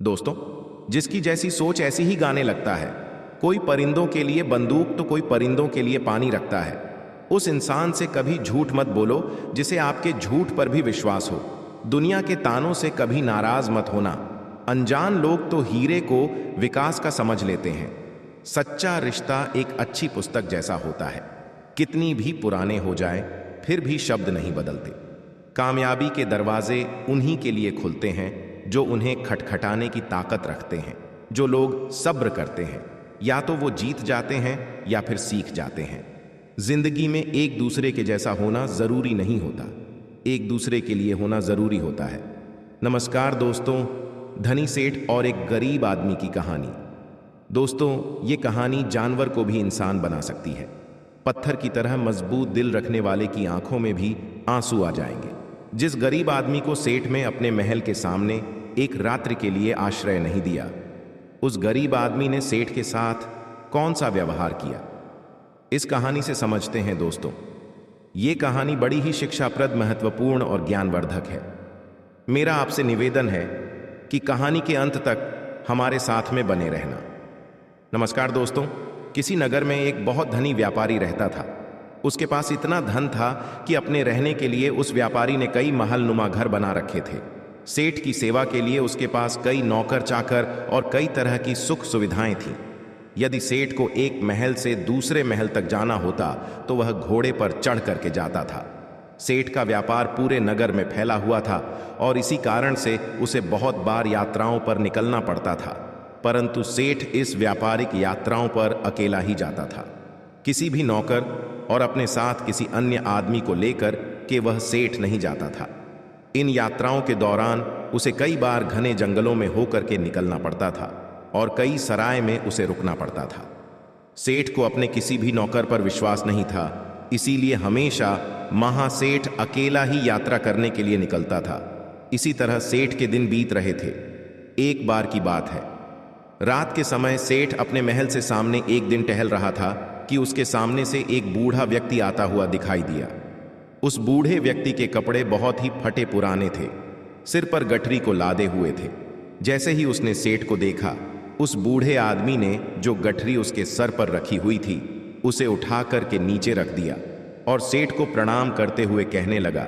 दोस्तों, जिसकी जैसी सोच ऐसी ही गाने लगता है। कोई परिंदों के लिए बंदूक तो कोई परिंदों के लिए पानी रखता है। उस इंसान से कभी झूठ मत बोलो जिसे आपके झूठ पर भी विश्वास हो। दुनिया के तानों से कभी नाराज मत होना। अनजान लोग तो हीरे को विकास का समझ लेते हैं। सच्चा रिश्ता एक अच्छी पुस्तक जैसा होता है। कितनी भी पुराने हो जाए फिर भी शब्द नहीं बदलते। कामयाबी के दरवाजे उन्हीं के लिए खुलते हैं जो उन्हें खटखटाने की ताकत रखते हैं। जो लोग सब्र करते हैं या तो वो जीत जाते हैं या फिर सीख जाते हैं। जिंदगी में एक दूसरे के जैसा होना जरूरी नहीं होता, एक दूसरे के लिए होना जरूरी होता है। नमस्कार दोस्तों, धनी सेठ और एक गरीब आदमी की कहानी। दोस्तों, ये कहानी जानवर को भी इंसान बना सकती है। पत्थर की तरह मजबूत दिल रखने वाले की आंखों में भी आंसू आ जाएंगे। जिस गरीब आदमी को सेठ में अपने महल के सामने एक रात्रि के लिए आश्रय नहीं दिया, उस गरीब आदमी ने सेठ के साथ कौन सा व्यवहार किया, इस कहानी से समझते हैं। दोस्तों, ये कहानी बड़ी ही शिक्षाप्रद, महत्वपूर्ण और ज्ञानवर्धक है। मेरा आपसे निवेदन है कि कहानी के अंत तक हमारे साथ में बने रहना। नमस्कार दोस्तों, किसी नगर में एक बहुत धनी व्यापारी रहता था। उसके पास इतना धन था कि अपने रहने के लिए उस व्यापारी ने कई महलनुमा घर बना रखे थे। सेठ की सेवा के लिए उसके पास कई नौकर चाकर और कई तरह की सुख सुविधाएं थीं। यदि सेठ को एक महल से दूसरे महल तक जाना होता तो वह घोड़े पर चढ़ करके जाता था। सेठ का व्यापार पूरे नगर में फैला हुआ था और इसी कारण से उसे बहुत बार यात्राओं पर निकलना पड़ता था। परंतु सेठ इस व्यापारिक यात्राओं पर अकेला ही जाता था। किसी भी नौकर और अपने साथ किसी अन्य आदमी को लेकर के वह सेठ नहीं जाता था। इन यात्राओं के दौरान उसे कई बार घने जंगलों में होकर के निकलना पड़ता था और कई सराय में उसे रुकना पड़ता था। सेठ को अपने किसी भी नौकर पर विश्वास नहीं था, इसीलिए हमेशा महासेठ अकेला ही यात्रा करने के लिए निकलता था। इसी तरह सेठ के दिन बीत रहे थे। एक बार की बात है, रात के समय सेठ अपने महल से सामने एक दिन टहल रहा था कि उसके सामने से एक बूढ़ा व्यक्ति आता हुआ दिखाई दिया। उस बूढ़े व्यक्ति के कपड़े बहुत ही फटे पुराने थे, सिर पर गठरी को लादे हुए थे। जैसे ही उसने सेठ को देखा, उस बूढ़े आदमी ने जो गठरी उसके सर पर रखी हुई थी उसे उठा करके नीचे रख दिया और सेठ को प्रणाम करते हुए कहने लगा,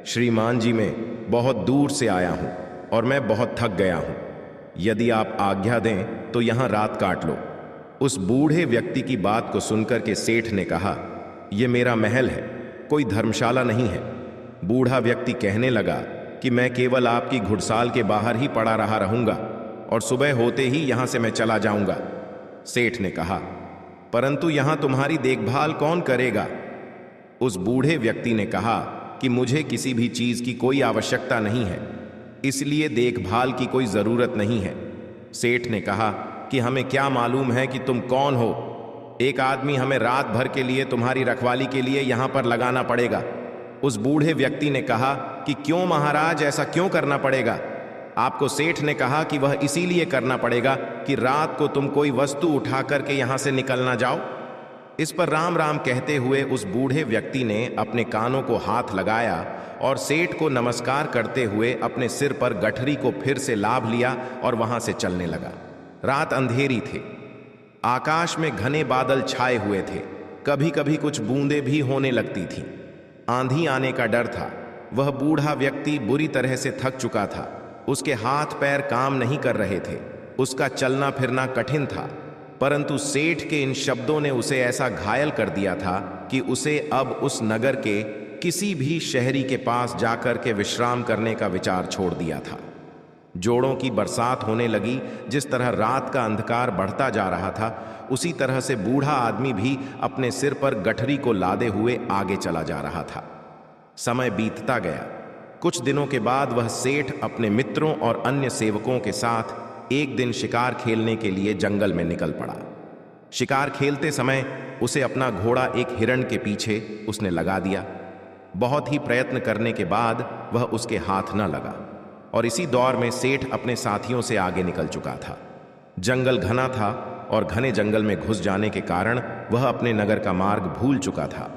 श्रीमान जी, मैं बहुत दूर से आया हूं और मैं बहुत थक गया हूं। यदि आप आज्ञा दें तो यहां रात काट लो। उस बूढ़े व्यक्ति की बात को सुनकर के सेठ ने कहा, यह मेरा महल है, कोई धर्मशाला नहीं है। बूढ़ा व्यक्ति कहने लगा कि मैं केवल आपकी घुड़साल के बाहर ही पड़ा रहा रहूंगा और सुबह होते ही यहां से मैं चला जाऊंगा। सेठ ने कहा, परंतु यहां तुम्हारी देखभाल कौन करेगा? उस बूढ़े व्यक्ति ने कहा कि मुझे किसी भी चीज की कोई आवश्यकता नहीं है, इसलिए देखभाल की कोई जरूरत नहीं है। सेठ ने कहा कि हमें क्या मालूम है कि तुम कौन हो? एक आदमी हमें रात भर के लिए तुम्हारी रखवाली के लिए यहां पर लगाना पड़ेगा। उस बूढ़े व्यक्ति ने कहा कि क्यों महाराज, ऐसा क्यों करना पड़ेगा? आपको सेठ ने कहा कि वह इसीलिए करना पड़ेगा कि रात को तुम कोई वस्तु उठा करके यहां से निकल ना जाओ। इस पर राम राम कहते हुए उस बूढ़े व्यक्ति ने अपने कानों को हाथ लगाया और सेठ को नमस्कार करते हुए अपने सिर पर गठरी को फिर से लाभ लिया और वहां से चलने लगा। रात अंधेरी थी, आकाश में घने बादल छाए हुए थे, कभी कभी कुछ बूंदें भी होने लगती थीं। आंधी आने का डर था। वह बूढ़ा व्यक्ति बुरी तरह से थक चुका था, उसके हाथ पैर काम नहीं कर रहे थे, उसका चलना फिरना कठिन था। परंतु सेठ के इन शब्दों ने उसे ऐसा घायल कर दिया था कि उसे अब उस नगर के किसी भी शहरी के पास जाकर के विश्राम करने का विचार छोड़ दिया था। जोड़ों की बरसात होने लगी। जिस तरह रात का अंधकार बढ़ता जा रहा था, उसी तरह से बूढ़ा आदमी भी अपने सिर पर गठरी को लादे हुए आगे चला जा रहा था। समय बीतता गया। कुछ दिनों के बाद वह सेठ अपने मित्रों और अन्य सेवकों के साथ एक दिन शिकार खेलने के लिए जंगल में निकल पड़ा। शिकार खेलते समय उसे अपना घोड़ा एक हिरण के पीछे उसने लगा दिया। बहुत ही प्रयत्न करने के बाद वह उसके हाथ न लगा और इसी दौर में सेठ अपने साथियों से आगे निकल चुका था। जंगल घना था और घने जंगल में घुस जाने के कारण वह अपने नगर का मार्ग भूल चुका था।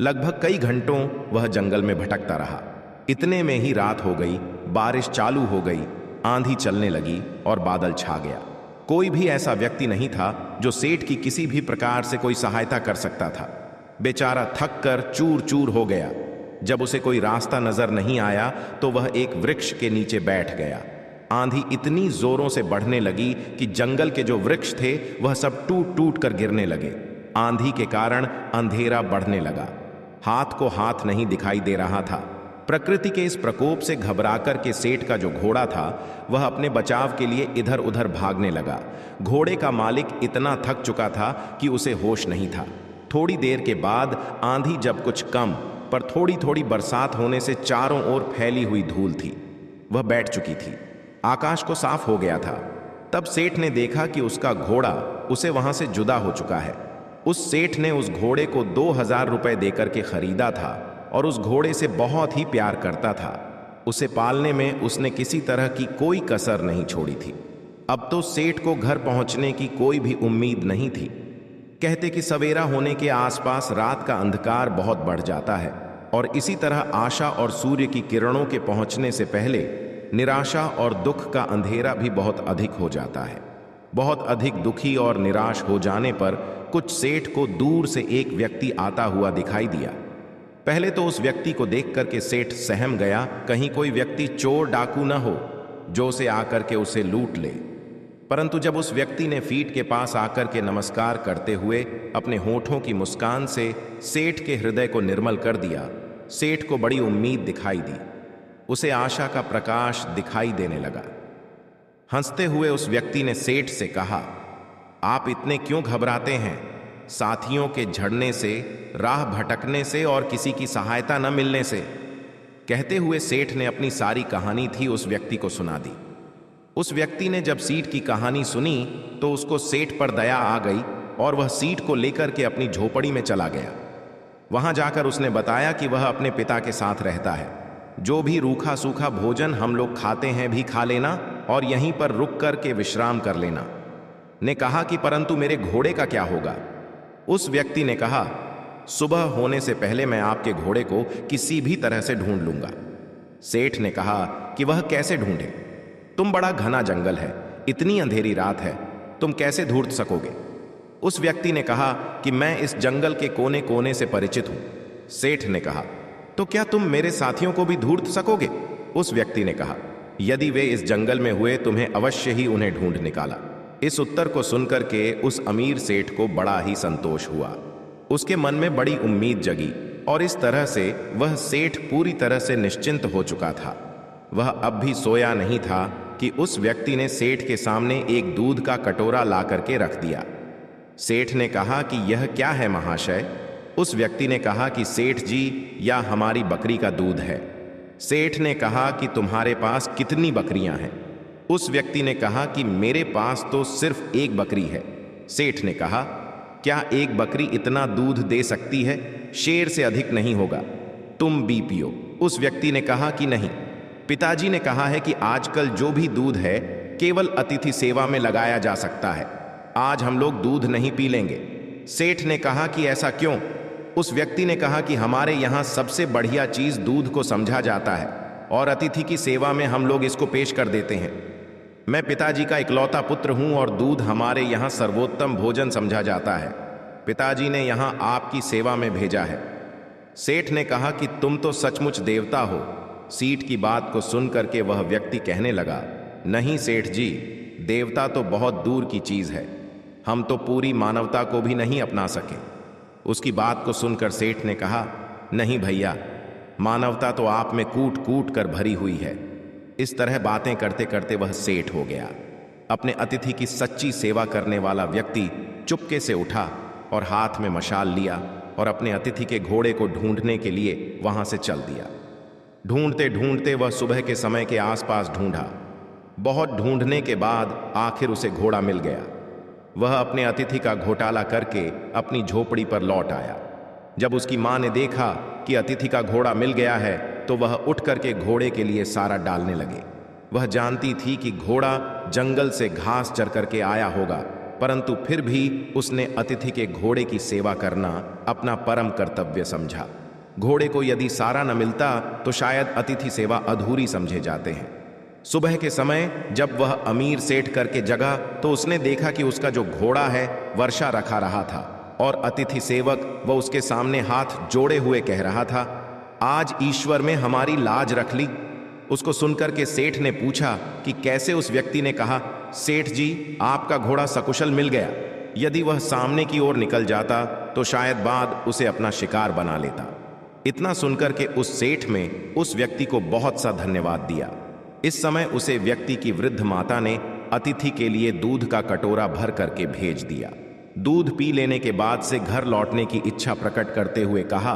लगभग कई घंटों वह जंगल में भटकता रहा। इतने में ही रात हो गई, बारिश चालू हो गई, आंधी चलने लगी और बादल छा गया। कोई भी ऐसा व्यक्ति नहीं था जो सेठ की किसी भी प्रकार से कोई सहायता कर सकता था। बेचारा थक कर चूर चूर हो गया। जब उसे कोई रास्ता नजर नहीं आया तो वह एक वृक्ष के नीचे बैठ गया। आंधी इतनी जोरों से बढ़ने लगी कि जंगल के जो वृक्ष थे वह सब टूट टूट कर गिरने लगे। आंधी के कारण अंधेरा बढ़ने लगा। हाथ को हाथ नहीं दिखाई दे रहा था। प्रकृति के इस प्रकोप से घबराकर के सेठ का जो घोड़ा था वह अपने बचाव के लिए इधर उधर भागने लगा। घोड़े का मालिक इतना थक चुका था कि उसे होश नहीं था। थोड़ी देर के बाद आंधी जब कुछ कम पर थोड़ी थोड़ी बरसात होने से चारों ओर फैली हुई धूल थी, वह बैठ चुकी थी। आकाश को साफ हो गया था। तब सेठ ने देखा कि उसका घोड़ा उसे वहां से जुदा हो चुका है। उस सेठ ने उस घोड़े को 2000 रुपए देकर के खरीदा था और उस घोड़े से बहुत ही प्यार करता था। उसे पालने में उसने किसी तरह की कोई कसर नहीं छोड़ी थी। अब तो सेठ को घर पहुंचने की कोई भी उम्मीद नहीं थी। कहते कि सवेरा होने के आसपास रात का अंधकार बहुत बढ़ जाता है और इसी तरह आशा और सूर्य की किरणों के पहुंचने से पहले निराशा और दुख का अंधेरा भी बहुत अधिक हो जाता है। बहुत अधिक दुखी और निराश हो जाने पर कुछ सेठ को दूर से एक व्यक्ति आता हुआ दिखाई दिया। पहले तो उस व्यक्ति को देख करके सेठ सहम गया, कहीं कोई व्यक्ति चोर डाकू न हो जो उसे आकर के उसे लूट ले। परंतु जब उस व्यक्ति ने फीट के पास आकर के नमस्कार करते हुए अपने होठों की मुस्कान से सेठ के हृदय को निर्मल कर दिया, सेठ को बड़ी उम्मीद दिखाई दी। उसे आशा का प्रकाश दिखाई देने लगा। हंसते हुए उस व्यक्ति ने सेठ से कहा, आप इतने क्यों घबराते हैं? साथियों के झड़ने से, राह भटकने से और किसी की सहायता न मिलने से। कहते हुए सेठ ने अपनी सारी कहानी थी उस व्यक्ति को सुना दी। उस व्यक्ति ने जब सीट की कहानी सुनी तो उसको सेठ पर दया आ गई और वह सीट को लेकर के अपनी झोपड़ी में चला गया। वहां जाकर उसने बताया कि वह अपने पिता के साथ रहता है। जो भी रूखा सूखा भोजन हम लोग खाते हैं भी खा लेना और यहीं पर रुक कर के विश्राम कर लेना। ने कहा कि परंतु मेरे घोड़े का क्या होगा? उस व्यक्ति ने कहा, सुबह होने से पहले मैं आपके घोड़े को किसी भी तरह से ढूंढ लूंगा। सेठ ने कहा कि वह कैसे ढूंढे? तुम बड़ा घना जंगल है, इतनी अंधेरी रात है, तुम कैसे ढूंढ सकोगे? उस व्यक्ति ने कहा कि मैं इस जंगल के कोने कोने से परिचित हूं। सेठ ने कहा, तो क्या तुम मेरे साथियों को भी ढूंढ सकोगे? उस व्यक्ति ने कहा, यदि वे इस जंगल में हुए तुम्हें अवश्य ही उन्हें ढूंढ निकाला। इस उत्तर को सुनकर के उस अमीर सेठ को बड़ा ही संतोष हुआ। उसके मन में बड़ी उम्मीद जगी और इस तरह से वह सेठ पूरी तरह से निश्चिंत हो चुका था। वह अब भी सोया नहीं था कि उस व्यक्ति ने सेठ के सामने एक दूध का कटोरा ला करके रख दिया। सेठ ने कहा कि यह क्या है महाशय? उस व्यक्ति ने कहा कि सेठ जी, यह हमारी बकरी का दूध है। सेठ ने कहा कि तुम्हारे पास कितनी बकरियां हैं? उस व्यक्ति ने कहा कि मेरे पास तो सिर्फ एक बकरी है। सेठ ने कहा, क्या एक बकरी इतना दूध दे सकती है? शेर से अधिक नहीं होगा, तुम भी पियो। उस व्यक्ति ने कहा कि नहीं, पिताजी ने कहा है कि आजकल जो भी दूध है केवल अतिथि सेवा में लगाया जा सकता है, आज हम लोग दूध नहीं पी लेंगे। सेठ ने कहा कि ऐसा क्यों? उस व्यक्ति ने कहा कि हमारे यहाँ सबसे बढ़िया चीज दूध को समझा जाता है और अतिथि की सेवा में हम लोग इसको पेश कर देते हैं। मैं पिताजी का इकलौता पुत्र हूं और दूध हमारे यहाँ सर्वोत्तम भोजन समझा जाता है। पिताजी ने यहाँ आपकी सेवा में भेजा है। सेठ ने कहा कि तुम तो सचमुच देवता हो। सीठ की बात को सुनकर के वह व्यक्ति कहने लगा, नहीं सेठ जी, देवता तो बहुत दूर की चीज है, हम तो पूरी मानवता को भी नहीं अपना सके। उसकी बात को सुनकर सेठ ने कहा, नहीं भैया, मानवता तो आप में कूट कूट कर भरी हुई है। इस तरह बातें करते करते वह सेठ हो गया। अपने अतिथि की सच्ची सेवा करने वाला व्यक्ति चुपके से उठा और हाथ में मशाल लिया और अपने अतिथि के घोड़े को ढूंढने के लिए वहां से चल दिया। ढूंढते ढूंढते वह सुबह के समय के आसपास ढूंढा। बहुत ढूंढने के बाद आखिर उसे घोड़ा मिल गया। वह अपने अतिथि का घोटाला करके अपनी झोपड़ी पर लौट आया। जब उसकी मां ने देखा कि अतिथि का घोड़ा मिल गया है तो वह उठ करके घोड़े के लिए सारा डालने लगे। वह जानती थी कि घोड़ा जंगल से घास चर करके आया होगा, परंतु फिर भी उसने अतिथि के घोड़े की सेवा करना अपना परम कर्तव्य समझा। घोड़े को यदि सारा न मिलता तो शायद अतिथि सेवा अधूरी समझे जाते हैं। सुबह के समय जब वह अमीर सेठ करके जगा तो उसने देखा कि उसका जो घोड़ा है वर्षा रखा रहा था और अतिथि सेवक वह उसके सामने हाथ जोड़े हुए कह रहा था, आज ईश्वर में हमारी लाज रख ली। उसको सुनकर के सेठ ने पूछा कि कैसे। उस व्यक्ति ने कहा, सेठ जी, आपका घोड़ा सकुशल मिल गया। यदि वह सामने की ओर निकल जाता तो शायद बाद उसे अपना शिकार बना लेता। इतना सुनकर के उस सेठ में उस व्यक्ति को बहुत सा धन्यवाद दिया। इस समय उसे व्यक्ति की वृद्ध माता ने अतिथि के लिए दूध का कटोरा भर करके भेज दिया। दूध पी लेने के बाद से घर लौटने की इच्छा प्रकट करते हुए कहा,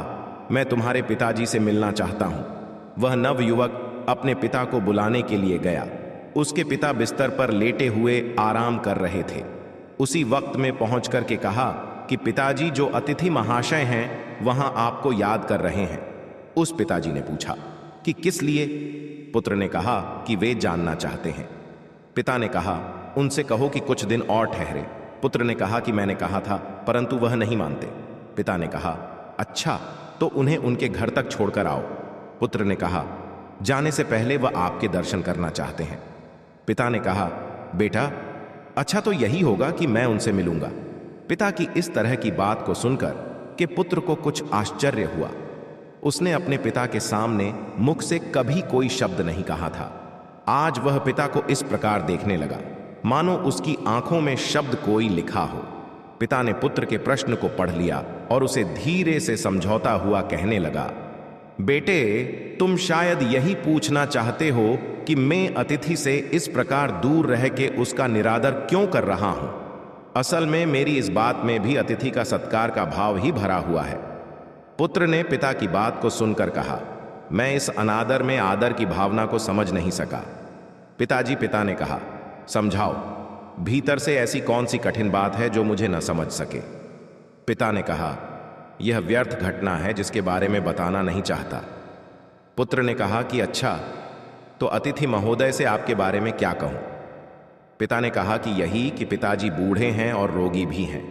मैं तुम्हारे पिताजी से मिलना चाहता हूं। वह नवयुवक अपने पिता को बुलाने के लिए गया। उसके पिता बिस्तर पर लेटे हुए आराम कर रहे थे। उसी वक्त में पहुंच करके कहा कि पिताजी, जो अतिथि महाशय हैं वहां आपको याद कर रहे हैं। उस पिताजी ने पूछा कि किस लिए? पुत्र ने कहा कि वे जानना चाहते हैं। पिता ने कहा, उनसे कहो कि कुछ दिन और ठहरे। पुत्र ने कहा कि मैंने कहा था, परंतु वह नहीं मानते। पिता ने कहा, अच्छा, तो उन्हें उनके घर तक छोड़कर आओ। पुत्र ने कहा, जाने से पहले वह आपके दर्शन करना चाहते हैं। पिता ने कहा, बेटा, अच्छा तो यही होगा कि मैं उनसे मिलूंगा। पिता की इस तरह की बात को सुनकर कि पुत्र को कुछ आश्चर्य हुआ। उसने अपने पिता के सामने मुख से कभी कोई शब्द नहीं कहा था। आज वह पिता को इस प्रकार देखने लगा मानो उसकी आंखों में शब्द कोई लिखा हो। पिता ने पुत्र के प्रश्न को पढ़ लिया और उसे धीरे से समझौता हुआ कहने लगा, बेटे, तुम शायद यही पूछना चाहते हो कि मैं अतिथि से इस प्रकार दूर रह के उसका निरादर क्यों कर रहा हूं। असल में मेरी इस बात में भी अतिथि का सत्कार का भाव ही भरा हुआ है। पुत्र ने पिता की बात को सुनकर कहा, मैं इस अनादर में आदर की भावना को समझ नहीं सका। पिता ने कहा, समझाओ, भीतर से ऐसी कौन सी कठिन बात है जो मुझे न समझ सके। पिता ने कहा, यह व्यर्थ घटना है जिसके बारे में बताना नहीं चाहता। पुत्र ने कहा कि अच्छा, तो अतिथि महोदय से आपके बारे में क्या कहूं। पिता ने कहा कि यही कि पिताजी बूढ़े हैं और रोगी भी हैं।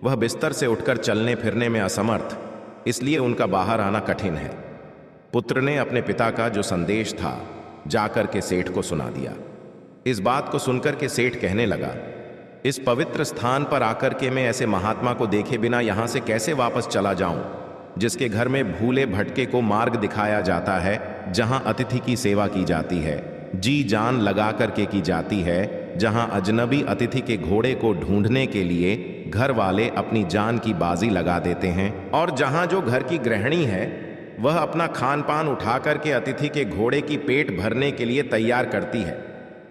वह बिस्तर से उठकर चलने फिरने में असमर्थ, इसलिए उनका बाहर आना कठिन है। पुत्र ने अपने पिता का जो संदेश था जाकर के सेठ को सुना दिया। इस बात को सुनकर के सेठ कहने लगा, इस पवित्र स्थान पर आकर के मैं ऐसे महात्मा को देखे बिना यहां से कैसे वापस चला जाऊं, जिसके घर में भूले भटके को मार्ग दिखाया जाता है, जहां अतिथि की सेवा की जाती है, जी जान लगा करके की जाती है, जहां अजनबी अतिथि के घोड़े को ढूंढने के लिए घर वाले अपनी जान की बाजी लगा देते हैं, और जहां जो घर की गृहिणी है वह अपना खान पान उठा करके अतिथि के घोड़े की पेट भरने के लिए तैयार करती है।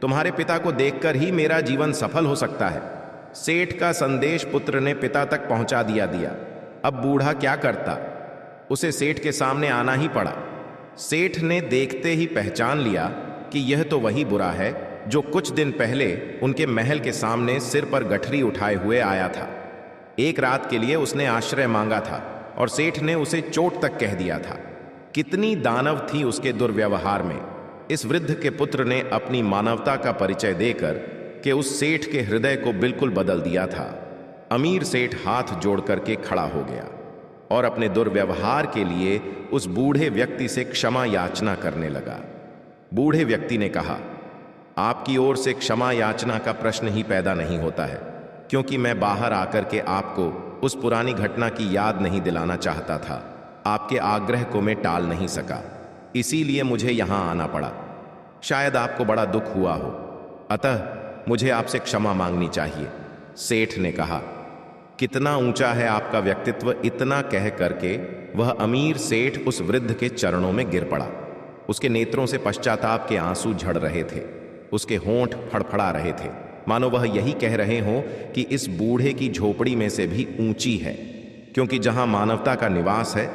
तुम्हारे पिता को देखकर ही मेरा जीवन सफल हो सकता है। सेठ का संदेश पुत्र ने पिता तक पहुंचा दिया। अब बूढ़ा क्या करता, उसे सेठ के सामने आना ही पड़ा। सेठ ने देखते ही पहचान लिया कि यह तो वही बुरा है जो कुछ दिन पहले उनके महल के सामने सिर पर गठरी उठाए हुए आया था। एक रात के लिए उसने आश्रय मांगा था और सेठ ने उसे चोट तक कह दिया था। कितनी दानव थी उसके दुर्व्यवहार में। इस वृद्ध के पुत्र ने अपनी मानवता का परिचय देकर कि उस सेठ के हृदय को बिल्कुल बदल दिया था। अमीर सेठ हाथ जोड़ करके खड़ा हो गया और अपने दुर्व्यवहार के लिए उस बूढ़े व्यक्ति से क्षमा याचना करने लगा। बूढ़े व्यक्ति ने कहा, आपकी ओर से क्षमा याचना का प्रश्न ही पैदा नहीं होता है, क्योंकि मैं बाहर आकर के आपको उस पुरानी घटना की याद नहीं दिलाना चाहता था। आपके आग्रह को मैं टाल नहीं सका, इसीलिए मुझे यहां आना पड़ा। शायद आपको बड़ा दुख हुआ हो, अतः मुझे आपसे क्षमा मांगनी चाहिए। सेठ ने कहा, कितना ऊंचा है आपका व्यक्तित्व। इतना कह करके वह अमीर सेठ उस वृद्ध के चरणों में गिर पड़ा। उसके नेत्रों से पश्चाताप के आंसू झड़ रहे थे, उसके होंठ फड़फड़ा रहे थे, मानो वह यही कह रहे हों कि इस बूढ़े की झोपड़ी में से भी ऊंची है, क्योंकि जहां मानवता का निवास है।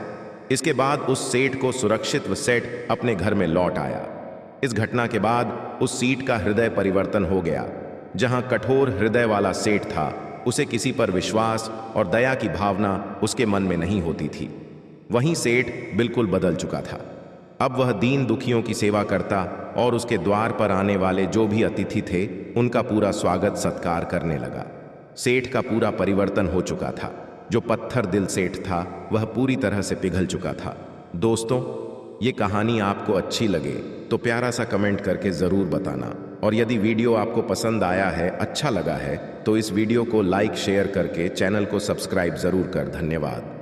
इसके बाद उस सेठ को सुरक्षित व सेठ अपने घर में लौट आया। इस घटना के बाद उस सीट का हृदय परिवर्तन हो गया। जहां कठोर हृदय वाला सेठ था, उसे किसी पर विश्वास और दया की भावना उसके मन में नहीं होती थी। वहीं सेठ बिल्कुल बदल चुका था। अब वह दीन दुखियों की सेवा करता और उसके द्वार पर आने वाले जो भी अतिथि थे उनका पूरा स्वागत सत्कार करने लगा। सेठ का पूरा परिवर्तन हो चुका था। जो पत्थर दिल सेठ था वह पूरी तरह से पिघल चुका था। दोस्तों, ये कहानी आपको अच्छी लगे तो प्यारा सा कमेंट करके ज़रूर बताना। और यदि वीडियो आपको पसंद आया है, अच्छा लगा है, तो इस वीडियो को लाइक शेयर करके चैनल को सब्सक्राइब ज़रूर कर। धन्यवाद।